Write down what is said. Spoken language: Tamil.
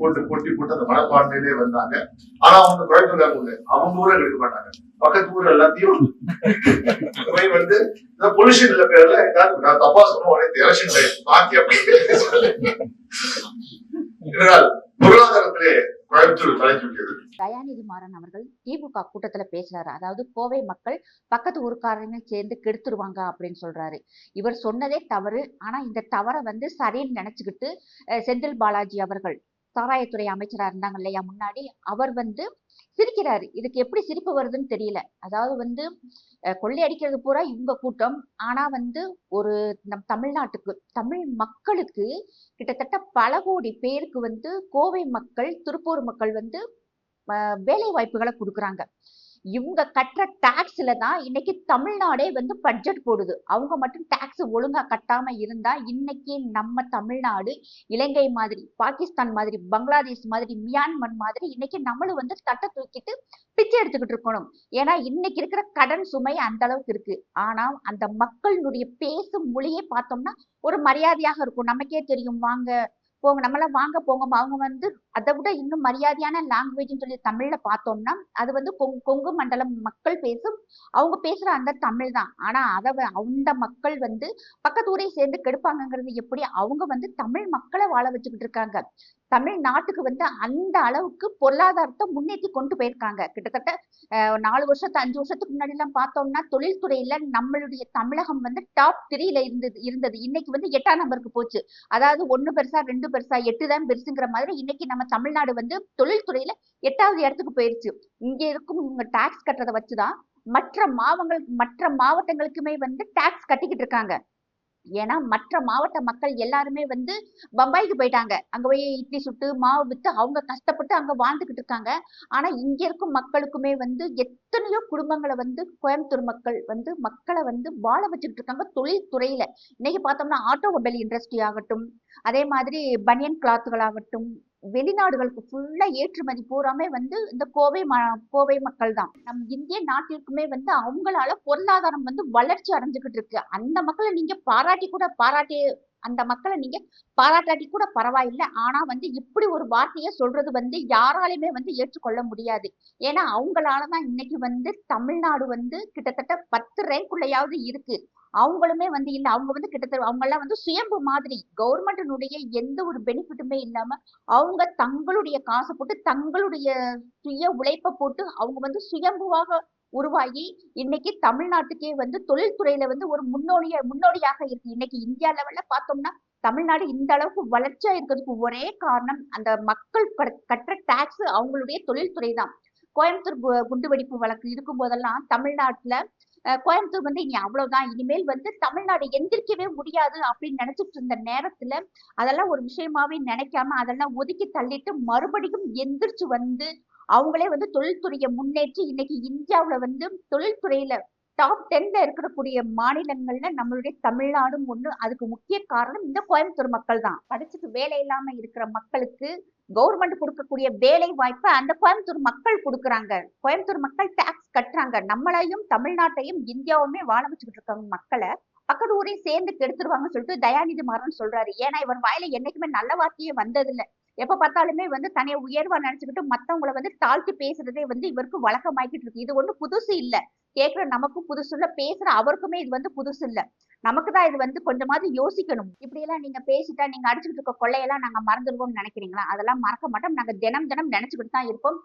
போட்டி போட்டு அந்த மனப்பான்மையிலே வந்தாங்க. ஆனா அவங்க கோயம்புத்தூர் அவங்க ஊரை எடுக்க மாட்டாங்க, பக்கத்து ஊர் எல்லாத்தையும் போய் வந்து இந்த பொலிஷன்ல பேர்ல ஏதாவது நான் தப்பா சொன்ன உடனே எலெக்ஷன் மாத்தி அப்படின்னு பொருளாதாரத்திலே கோயம்புத்தூர் தலை தூக்கியது. தயாநிதி மாறன் அவர்கள் திமுக கூட்டத்துல பேசுறாரு. அதாவது கோவை மக்கள் பக்கத்து ஊருக்காரங்க சேர்ந்து கெடுத்துருவாங்க அப்படின்னு சொல்றாரு. இவர் சொன்னதே தவறு. ஆனா இந்த தவறை வந்து சரின்னு நினைச்சுக்கிட்டு செந்தில் பாலாஜி அவர்கள் சாராயத்துறை அமைச்சரா இருந்தாங்க இல்லையா முன்னாடி, அவர் வந்து சிரிக்கிறாரு. இதுக்கு எப்படி சிரிப்பு வருதுன்னு தெரியல. அதாவது வந்து கொள்ளையடிக்கிறது பூரா இவங்க கூட்டம். ஆனா வந்து ஒரு நம் தமிழ்நாட்டுக்கு தமிழ் மக்களுக்கு கிட்டத்தட்ட பல கோடி பேருக்கு வந்து கோவை மக்கள் திருப்பூர் மக்கள் வந்து வேலை வாய்ப்புகளை கொடுக்குறாங்க. இவங்க கட்டுற டாக்ஸ்ல தான் இன்னைக்கு தமிழ்நாடே வந்து பட்ஜெட் போடுது. அவங்க மட்டும் டாக்ஸ் ஒழுங்கா கட்டாம இருந்தா இன்னைக்கு நம்ம தமிழ்நாடு இலங்கை மாதிரி, பாகிஸ்தான் மாதிரி, பங்களாதேஷ் மாதிரி, மியான்மர் மாதிரி இன்னைக்கு நம்மளும் வந்து தட்டை தூக்கிட்டு பிச்சை எடுத்துக்கிட்டு இருக்கணும். ஏன்னா இன்னைக்கு இருக்கிற கடன் சுமை அந்த அளவுக்கு இருக்கு. ஆனா அந்த மக்களுடைய பேசும் மொழியே பார்த்தோம்னா ஒரு மரியாதையாக இருக்கும். நமக்கே தெரியும், வாங்க போங்க, நம்மளாம் வாங்க போங்க. அவங்க வந்து அதை விட இன்னும் மரியாதையான லாங்குவேஜ்னு சொல்லி தமிழ்ல பார்த்தோம்னா அது வந்து கொங்கு மண்டலம் மக்கள் பேசும், அவங்க பேசுற அந்த தமிழ் தான். ஆனா அந்த மக்கள் வந்து பக்கத்து ஊரை சேர்ந்து கெடுப்பாங்கிறது எப்படி? அவங்க வந்து தமிழ் மக்களை வாழ வச்சுக்கிட்டு இருக்காங்க. தமிழ்நாட்டுக்கு வந்து அந்த அளவுக்கு பொருளாதாரத்தை முன்னேற்றி கொண்டு போயிருக்காங்க. கிட்டத்தட்ட 4 வருஷத்து 5 வருஷத்துக்கு முன்னாடி எல்லாம் பார்த்தோம்னா தொழில்துறையில நம்மளுடைய தமிழகம் வந்து டாப் 3ல இருந்தது. இன்னைக்கு வந்து 8ஆம் நம்பருக்கு போச்சு. அதாவது 1 பெருசா 2 பெருசா 8 தான் பெருசுங்கிற மாதிரி இன்னைக்கு நம்ம தமிழ்நாடு வந்து தொழில்துறையில 8வது இடத்துக்கு போயிருச்சு. இங்க இருக்கும் இவங்க டாக்ஸ் கட்டுறதை வச்சுதான் மற்ற மாவட்டங்களுக்குமே வந்து டாக்ஸ் கட்டிக்கிட்டு இருக்காங்க. ஏன்னா மற்ற மாவட்ட மக்கள் எல்லாருமே வந்து பம்பாய்க்கு போயிட்டாங்க. அங்க போய் இட்லி சுட்டு மாவு வித்து அவங்க கஷ்டப்பட்டு அங்க வாழ்ந்துகிட்டு இருக்காங்க. ஆனா இங்க இருக்கும் மக்களுக்குமே வந்து எத்தனையோ குடும்பங்களை வந்து கோயம்புத்தூர் மக்கள் வந்து மக்களை வந்து வாழ வச்சுக்கிட்டு இருக்காங்க தொழில் துறையில. இன்னைக்கு பார்த்தோம்னா ஆட்டோமொபைல் இண்டஸ்ட்ரி ஆகட்டும், அதே மாதிரி பனியன் கிளாத்துகள் ஆகட்டும், வெளிநாடுகளுக்கு ஃபுல்லா ஏற்றுமதி பூராமே வந்து இந்த கோவை மக்கள் தான். நம் இந்திய நாட்டிற்குமே வந்து அவங்களால பொருளாதாரம் வந்து வளர்ச்சி அடைஞ்சுக்கிட்டு இருக்கு. அந்த மக்களை நீங்க அந்த மக்களை நீங்க பாராட்டாட்டி கூட பரவாயில்லை. ஆனா வந்து இப்படி ஒரு வார்த்தையை சொல்றது வந்து யாராலையுமே வந்து ஏற்றுக்கொள்ள முடியாது. ஏன்னா அவங்களாலதான் இன்னைக்கு வந்து தமிழ்நாடு வந்து கிட்டத்தட்ட 10 ரேங்க்குள்ளயாவது இருக்கு. அவங்களுமே வந்து இல்ல, அவங்க வந்து கிட்டத்தட்ட அவங்க எல்லாம் வந்து சுயம்பு மாதிரி, கவர்மெண்டினுடைய எந்த ஒரு பெனிஃபிட்டுமே இல்லாம அவங்க தங்களுடைய காசை போட்டு தங்களுடைய சுய உழைப்பை போட்டு அவங்க வந்து சுயம்புவாக உருவாகி இன்னைக்கு தமிழ்நாட்டுக்கே வந்து தொழில்துறையில வந்து ஒரு முன்னோடியாக இருக்கு. இன்னைக்கு இந்தியா லெவல்ல பார்த்தோம்னா தமிழ்நாடு இந்த அளவுக்கு வளர்ச்சியா இருக்கிறதுக்கு ஒரே காரணம் அந்த மக்கள் கட்டுற டாக்ஸ், அவங்களுடைய தொழில்துறை தான். கோயம்புத்தூர் குண்டுவெடிப்பு வழக்கு இருக்கும் போதெல்லாம் தமிழ்நாட்டுல கோயம்புத்தூர் வந்து இனி அவ்வளவுதான், இனிமேல் வந்து தமிழ்நாடு எந்திரிக்கவே முடியாது அப்படின்னு நினைச்சிட்டு இருந்த நேரத்துல அதெல்லாம் ஒரு விஷயமாவே நினைக்காம அதெல்லாம் ஒதுக்கி தள்ளிட்டு மறுபடியும் எந்திரிச்சு வந்து அவங்களே வந்து தொழில்துறையை முன்னேற்றி இன்னைக்கு இந்தியாவுல வந்து தொழில்துறையில டாப் 10ல இருக்கக்கூடிய மாநிலங்கள்ல நம்மளுடைய தமிழ்நாடும் ஒண்ணு. அதுக்கு முக்கிய காரணம் இந்த கோயம்புத்தூர் மக்கள் தான். படிச்சுட்டு வேலை இல்லாம இருக்கிற மக்களுக்கு கவர்மெண்ட் கொடுக்கக்கூடிய வேலை வாய்ப்பை அந்த கோயம்புத்தூர் மக்கள் கொடுக்குறாங்க. கோயம்புத்தூர் மக்கள் டாக்ஸ் கட்டுறாங்க. நம்மளையும் தமிழ்நாட்டையும் இந்தியாவுமே வாழ வச்சுக்கிட்டு இருக்காங்க மக்களை பக்கத்து ஊரையும் சேர்ந்து கெடுத்துருவாங்கன்னு சொல்லிட்டு தயாநிதி மாறன் சொல்றாரு. ஏன்னா இவர் வாயில என்னைக்குமே நல்ல வார்த்தையே வந்ததில்லை. எப்ப பார்த்தாலுமே வந்து தன்னை உயர்வா நினைச்சுக்கிட்டு மத்தவங்களை வந்து தாழ்த்தி பேசுறதே வந்து இவருக்கு வழக்கமாக்கிட்டு இருக்கு. இது ஒண்ணு புதுசு இல்ல. கேட்கிற நமக்கும் புதுசு இல்ல, பேசுற அவருக்குமே இது வந்து புதுசு இல்ல. நமக்குதான் இது வந்து கொஞ்சமாவது யோசிக்கணும். இப்படி எல்லாம் நீங்க பேசிட்டா நீங்க அடிச்சுக்கிட்டு இருக்க கொள்ளையெல்லாம் நாங்க மறந்துடுவோம்னு நினைக்கிறீங்களா? அதெல்லாம் மறக்க மாட்டோம். நாங்க தினம் தினம் நினைச்சுக்கிட்டு தான் இருப்போம்.